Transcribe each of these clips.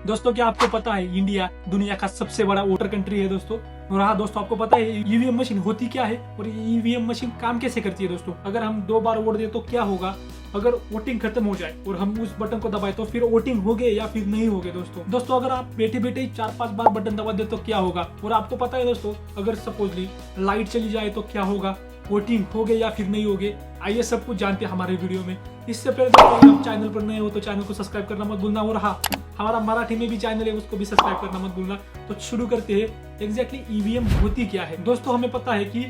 दोस्तों क्या आपको पता है इंडिया दुनिया का सबसे बड़ा वोटर कंट्री है दोस्तों। और हाँ दोस्तों, आपको पता है ईवीएम मशीन होती क्या है और ईवीएम मशीन काम कैसे करती है दोस्तों। अगर हम 2 बार वोट दे तो क्या होगा, अगर वोटिंग खत्म हो जाए और हम उस बटन को दबाए तो फिर वोटिंग हो गए या फिर नहीं हो गए दोस्तों अगर आप बैठे बैठे 4-5 बार बटन दबा दे तो क्या होगा। और आपको पता है दोस्तों, अगर सपोजली लाइट चली जाए तो क्या होगा, वोटिंग हो गए या फिर नहीं हो गए। आइए सब कुछ जानते हैं हमारे वीडियो में। इससे पहले दोस्तों अगर आप चैनल पर नए हो तो चैनल को सब्सक्राइब करना मत भूलना। और हाँ, हमारा मराठी में भी चैनल है, उसको भी सब्सक्राइब करना मत भूलना। तो शुरू करते हैं। एग्जैक्टली ईवीएम होती क्या है दोस्तों। हमें पता है कि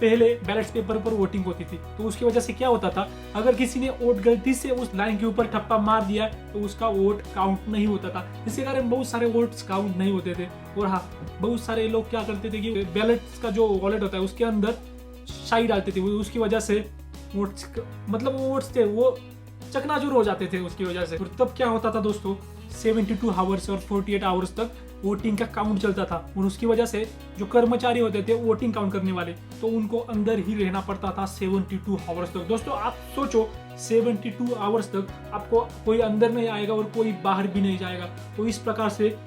पहले बैलेट पेपर पर वोटिंग होती थी, तो उसकी वजह से क्या होता था, अगर किसी ने वोट गलती से उस लाइन के ऊपर ठप्पा मार दिया तो उसका वोट काउंट नहीं होता था। इसी कारण बहुत सारे वोट्स काउंट नहीं होते थे। और हाँ, बहुत सारे लोग क्या करते थे कि बैलेट का जो वॉलेट होता है उसके अंदर शाई डालते थे, उसकी वजह से वोट्स वोट्स थे वो चकनाचूर हो जाते थे उसकी वजह से। और तब क्या होता था दोस्तों, 72 आवर्स और 48 आवर्स तक वोटिंग का काउंट चलता था। और उसकी वजह से जो कर्मचारी होते थे वोटिंग काउंट करने वाले, तो उनको अंदर ही रहना पड़ता था 72 आवर्स तक। दोस्तों आप सोचो, 72 आवर्स तक आपको कोई अंदर नहीं आएगा और कोई बाहर भी नहीं जाएगा। तो इस प्रकार से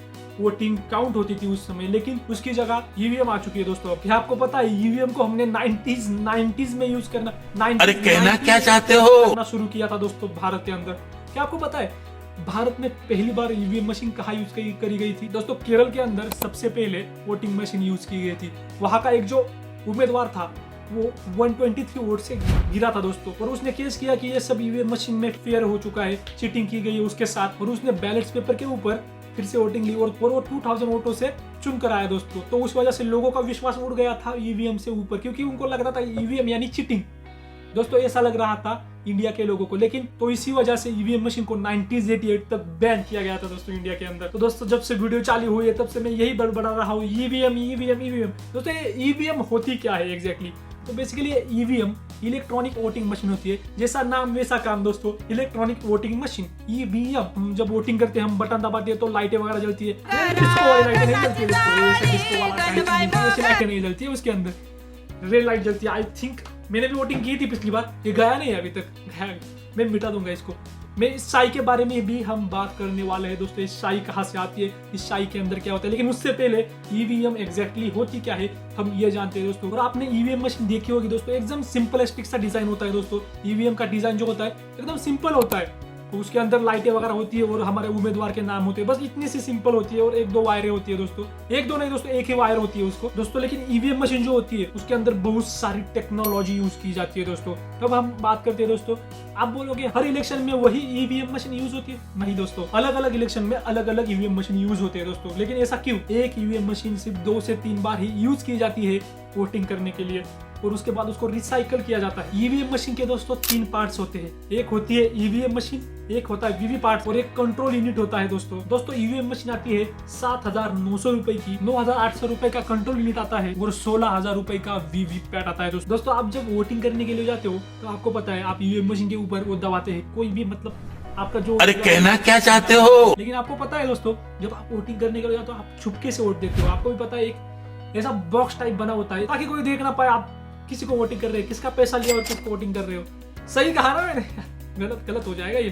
वोटिंग काउंट होती थी उस समय। लेकिन उसकी जगह ईवीएम आ चुकी है दोस्तों। क्या आपको पता है ईवीएम को हमने 90s में यूज करना, अरे कहना क्या चाहते हो, शुरू किया था दोस्तों भारत के अंदर। क्या आपको पता है भारत में पहली बार ईवीएम मशीन कहाँ यूज करी गई थी दोस्तों? केरल के अंदर सबसे पहले वोटिंग मशीन यूज की गई थी। वहां का एक जो उम्मीदवार था वो 123 वोट से गिरा था दोस्तों। और उसने केस किया कि ये सब ईवीएम मशीन में फेयर हो चुका है, चीटिंग की गई है उसके साथ। और उसने बैलेट पेपर के ऊपर फिर से वोटिंग ली और वो 2000 वोटों से चुन कर आया दोस्तों। तो उस वजह से लोगों का विश्वास उड़ गया था ईवीएम से ऊपर, क्योंकि उनको लग रहा था ईवीएम यानी चीटिंग दोस्तों, ऐसा लग रहा था इंडिया के लोगों को। लेकिन तो इसी वजह से ईवीएम मशीन को 1988 तक बैन किया गया था दोस्तों इंडिया के अंदर। तो दोस्तों जब से वीडियो चालू हुई है तब से मैं यही बड़बड़ा रहा हूँ, ईवीएम ईवीएम ईवीएम। दोस्तों ईवीएम होती क्या है एग्जैक्टली? तो basically EVM electronic voting machine होती है। जैसा नाम वैसा काम दोस्तों, इलेक्ट्रॉनिक वोटिंग मशीन ईवीएम। हम जब वोटिंग करते हैं, हम बटन दबाते हैं तो लाइटें वगैरह जलती है। डिस्को वाली लाइटें नहीं जलती है, डिस्को वाला लाइटें नहीं जलती है, उसके अंदर रेड लाइट जलती है। आई थिंक मैंने भी वोटिंग की थी पिछली बार, ये गया नहीं है अभी तक। मैं मिटा दूंगा इसको। मैं इस शाई के बारे में भी हम बात करने वाले हैं दोस्तों। इस शाई कहाँ से आती है, इस शाई के अंदर क्या होता है। लेकिन उससे पहले ईवीएम एग्जैक्टली होती क्या है हम ये जानते हैं दोस्तों। और आपने ईवीएम मशीन देखी होगी दोस्तों, एकदम सिंपलिस्टिक सा डिजाइन होता है दोस्तों। ईवीएम का डिजाइन जो होता है एकदम सिंपल होता है। तो उसके अंदर लाइटें वगैरह होती है और हमारे उम्मीदवार के नाम होते हैं, बस इतनी सी सिंपल होती है। और 1-2 वायरें होती है दोस्तों, 1-2 नहीं दोस्तों, एक ही वायर होती है उसको दोस्तों। लेकिन ईवीएम मशीन जो होती है उसके अंदर बहुत सारी टेक्नोलॉजी यूज की जाती है दोस्तों। तब हम बात करते हैं दोस्तों, आप बोलोगे हर इलेक्शन में वही ईवीएम मशीन यूज होती है? नहीं दोस्तों, अलग अलग इलेक्शन में अलग अलग ईवीएम मशीन यूज होते हैं दोस्तों। लेकिन ऐसा क्यों? एक ईवीएम मशीन सिर्फ 2 से 3 बार ही यूज की जाती है वोटिंग करने के लिए, और उसके बाद उसको रिसाइकल किया जाता है। ईवीएम मशीन के दोस्तों 3 पार्ट्स होते हैं। एक होती है ईवीएम मशीन, एक होता है वीवी पार्ट और एक कंट्रोल यूनिट होता है दोस्तों ईवीएम मशीन आती है 7,900 रुपए की, 9,800 रुपए का कंट्रोल यूनिट आता है और 16,000 रुपए का वीवी पैट आता है दोस्तों। आप जब वोटिंग करने के लिए जाते हो तो आपको पता है आप ईवीएम मशीन के ऊपर वो दबाते हैं, कोई भी आपका जो, अरे कहना क्या चाहते हो। लेकिन आपको पता है दोस्तों, जब आप वोटिंग करने के लिए जाते हो आप छुपके से वोट देते हो। आपको भी पता है एक ऐसा बॉक्स टाइप बना होता है ताकि कोई देख ना पाए आप किसी को वोटिंग कर रहे हैं, किसका पैसा लिया और किसको वोटिंग कर रहे हो। सही कहा ना मैंने? गलत हो जाएगा ये,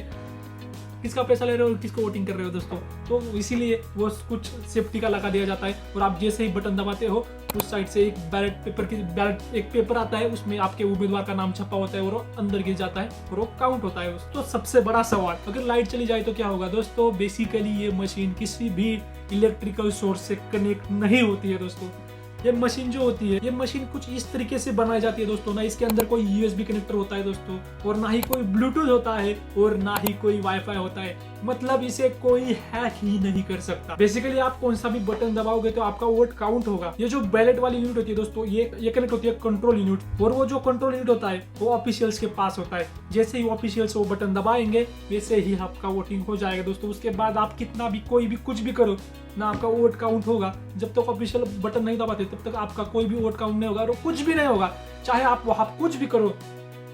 किसका पैसा ले रहे हो और किसको वोटिंग कर रहे हो दोस्तों। तो इसीलिए वो कुछ सेफ्टी का लगा दिया जाता है। और आप जैसे ही बटन दबाते हो उस साइड से एक एक पेपर आता है, उसमें आपके उम्मीदवार का नाम छपा होता है और वो अंदर गिर जाता है और वो काउंट होता है। तो सबसे बड़ा सवाल, अगर लाइट चली जाए तो क्या होगा दोस्तों? बेसिकली ये मशीन किसी भी इलेक्ट्रिकल सोर्स से कनेक्ट नहीं होती है दोस्तों। ये मशीन जो होती है, ये मशीन कुछ इस तरीके से बनाई जाती है दोस्तों, ना इसके अंदर कोई यूएसबी कनेक्टर होता है दोस्तों, और ना ही कोई ब्लूटूथ होता है और ना ही कोई वाईफाई होता है। मतलब इसे कोई हैक ही नहीं कर सकता। बेसिकली आप कौन सा भी बटन दबाओगे तो आपका वोट काउंट होगा। ये जो बैलेट वाली यूनिट होती है दोस्तों, ये कनेक्ट होती है कंट्रोल यूनिट, और वो जो कंट्रोल यूनिट होता है वो ऑफिशियल्स के पास होता है। जैसे ही ऑफिशियल्स वो बटन दबाएंगे वैसे ही आपका वोटिंग हो जाएगा दोस्तों। उसके बाद आप कितना भी कोई भी कुछ भी करो ना, आपका वोट काउंट होगा। जब तक ऑफिशियल बटन नहीं दबाते तब तक आपका कोई भी वोट काउंट नहीं होगा और कुछ भी नहीं होगा, चाहे आप वहां कुछ भी करो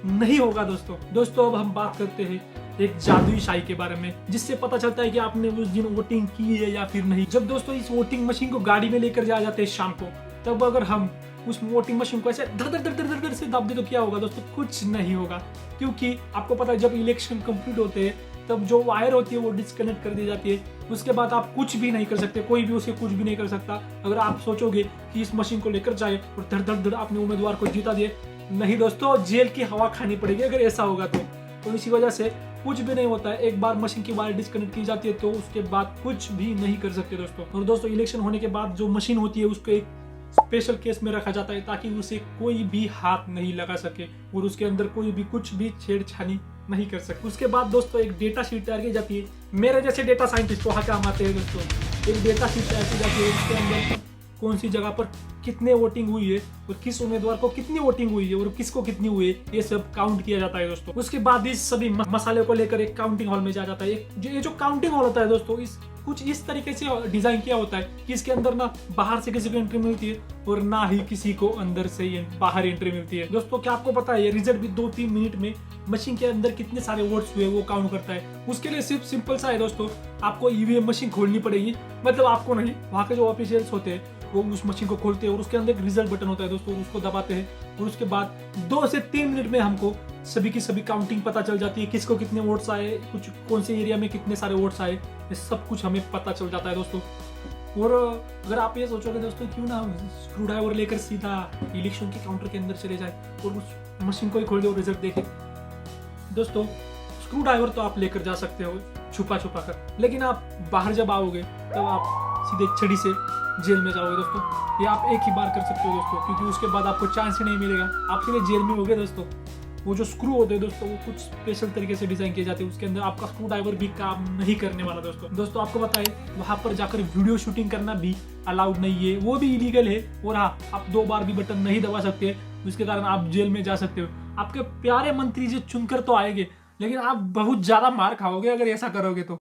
नहीं होगा दोस्तों। अब हम बात करते हैं एक जादुई शाई के बारे में, जिससे पता चलता है कि आपने उस दिन वोटिंग की है या फिर नहीं। जब दोस्तों इस वोटिंग मशीन को गाड़ी में लेकर जाया जाते हैं शाम को, तब अगर हम उस वोटिंग मशीन को ऐसे धर धर धर धर धर से दब दे तो क्या होगा दोस्तों? कुछ नहीं होगा। क्योंकि आपको पता है जब इलेक्शन कंप्लीट होते हैं तब जो वायर होती है वो डिस्कनेक्ट कर दी जाती है। उसके बाद आप कुछ भी नहीं कर सकते, कोई भी उसे कुछ भी नहीं कर सकता। अगर आप सोचोगे कि इस मशीन को लेकर जाए और धड़ धड़ धड़ अपने उम्मीदवार को जीता दिए, नहीं दोस्तों, जेल की हवा खानी पड़ेगी अगर ऐसा होगा तो इसी वजह से कुछ भी नहीं होता है। एक बार मशीन की वायर डिस्कनेक्ट की जाती है तो उसके बाद कुछ भी नहीं कर सकते दोस्तों। और दोस्तों इलेक्शन होने के बाद जो मशीन होती है उसको एक स्पेशल केस में रखा जाता है ताकि उसे कोई भी हाथ नहीं लगा सके और उसके अंदर कोई भी कुछ भी छेड़छानी नहीं कर सकते। उसके बाद दोस्तों एक डेटा शीट तैयार की जाती है। मेरे जैसे डेटा साइंटिस्ट को काम आते हैं दोस्तों। एक डेटा शीट तैयार की जाती है, उसके अंदर कौन सी जगह पर कितने वोटिंग हुई है और किस उम्मीदवार को कितनी वोटिंग हुई है और किसको कितनी हुई है, ये सब काउंट किया जाता है दोस्तों। उसके बाद इस सभी मसाले को लेकर एक काउंटिंग हॉल में जाया जाता है। ये जो काउंटिंग हॉल होता है दोस्तों, इस कुछ इस तरीके से डिजाइन किया होता है कि इसके अंदर ना बाहर से किसी को एंट्री मिलती है और ना ही किसी को अंदर से बाहर एंट्री मिलती है। दोस्तों क्या आपको पता है ये रिजल्ट भी 2-3 मिनट में मशीन के अंदर कितने सारे वोट्स हुए वो काउंट करता है। उसके लिए सिर्फ सिंपल सा है दोस्तों, आपको ईवीएम मशीन खोलनी पड़ेगी। मतलब आपको नहीं, वहाँ के जो ऑफिशियल्स होते हैं वो उस मशीन को खोलते हैं और उसके अंदर एक रिजल्ट बटन होता है दोस्तों, उसको दबाते हैं और उसके बाद 2 से 3 मिनट में हमको सभी की सभी काउंटिंग पता चल जाती है, किसको कितने वोट्स आए, कुछ कौन से एरिया में कितने सारे वोट्स आए, ये सब कुछ हमें पता चल जाता है दोस्तों। और अगर आप ये सोचोगे दोस्तों क्यों ना स्क्रू ड्राइवर लेकर सीधा इलेक्शन के काउंटर के अंदर चले जाए और उस मशीन को ही खोल दे और रिजल्ट देखे। दोस्तों स्क्रू ड्राइवर तो आप लेकर जा सकते हो छुपा छुपा कर, लेकिन आप बाहर जब आओगे तब आप सीधे छड़ी से जेल में जाओगे दोस्तों। ये आप एक ही बार कर सकते हो दोस्तों, क्योंकि उसके बाद आपको चांस ही नहीं मिलेगा, आप सीधे जेल में होगे दोस्तों। वो जो स्क्रू होते हैं दोस्तों वो कुछ स्पेशल तरीके से डिजाइन किए जाते हैं, उसके अंदर आपका स्क्रू ड्राइवर भी काम नहीं करने वाला दोस्तों। आपको बताए वहां पर जाकर वीडियो शूटिंग करना भी अलाउड नहीं है, वो भी इलीगल है। और हाँ, आप 2 बार भी बटन नहीं दबा सकते, जिसके कारण आप जेल में जा सकते हो। आपके प्यारे मंत्री जी चुनकर तो आएंगे, लेकिन आप बहुत ज्यादा मार खाओगे अगर ऐसा करोगे तो।